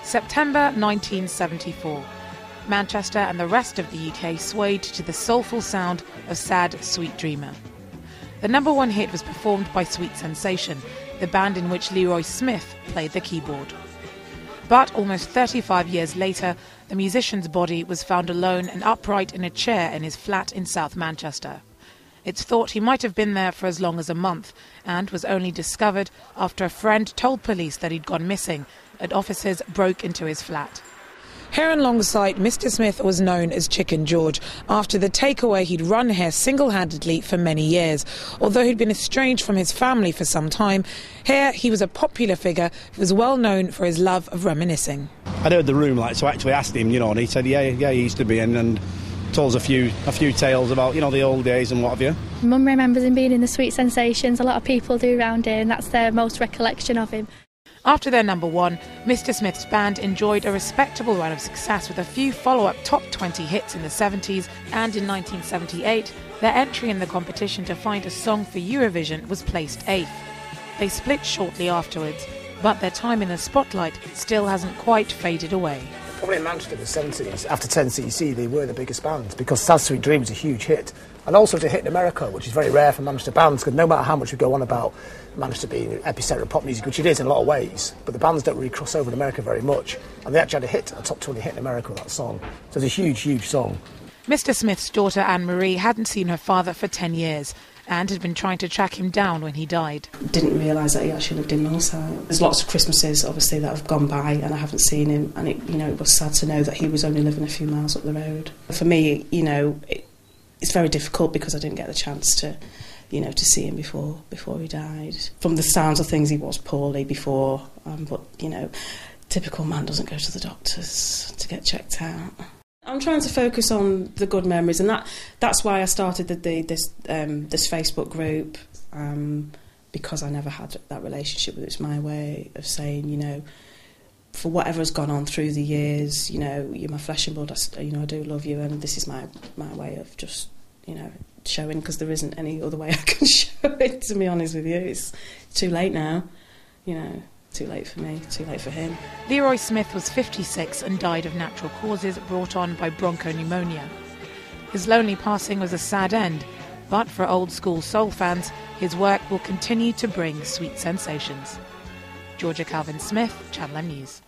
September 1974. Manchester and the rest of the UK swayed to the soulful sound of Sad Sweet Dreamer. The number one hit was performed by Sweet Sensation, the band in which Leroy Smith played the keyboard. But almost 35 years later, the musician's body was found alone and upright in a chair in his flat in South Manchester. It's thought he might have been there for as long as a month and was only discovered after a friend told police that he'd gone missing and officers broke into his flat. Here alongside Mr. Smith was known as Chicken George after the takeaway he'd run here single-handedly for many years. Although he'd been estranged from his family for some time, here he was a popular figure who was well known for his love of reminiscing. I'd heard the rumour, so I actually asked him, and he said, yeah, he used to be in, and told us a few tales about, the old days and what have you. Mum remembers him being in the Sweet Sensations. A lot of people do around here, and that's their most recollection of him. After their number one, Mr. Smith's band enjoyed a respectable run of success with a few follow-up top 20 hits in the 70s, and in 1978, their entry in the competition to find a song for Eurovision was placed 8th. They split shortly afterwards, but their time in the spotlight still hasn't quite faded away. Probably in Manchester in the 70s, after 10cc, they were the biggest band because Sad Sweet Dream was a huge hit. And also to hit in America, which is very rare for Manchester bands, because no matter how much we go on about Manchester being an epicentre of pop music, which it is in a lot of ways, but the bands don't really cross over in America very much. And they actually had a top 20 hit in America with that song. So it's a huge, huge song. Mr. Smith's daughter Anne-Marie hadn't seen her father for 10 years and had been trying to track him down when he died. Didn't realise that he actually lived in Millside. There's lots of Christmases, obviously, that have gone by and I haven't seen him, and it was sad to know that he was only living a few miles up the road. For me, it's very difficult because I didn't get the chance to see him before he died. From the sounds of things, he was poorly before, but typical man doesn't go to the doctors to get checked out. I'm trying to focus on the good memories, and that's why I started this Facebook group, because I never had that relationship with it. It's my way of saying, for whatever has gone on through the years, you're my flesh and blood, I do love you, and this is my way of just, showing, because there isn't any other way I can show it, to be honest with you. It's too late now, too late for me, too late for him. Leroy Smith was 56 and died of natural causes brought on by bronchopneumonia. His lonely passing was a sad end, but for old school soul fans, his work will continue to bring sweet sensations. Georgia Calvin Smith, Channel M News.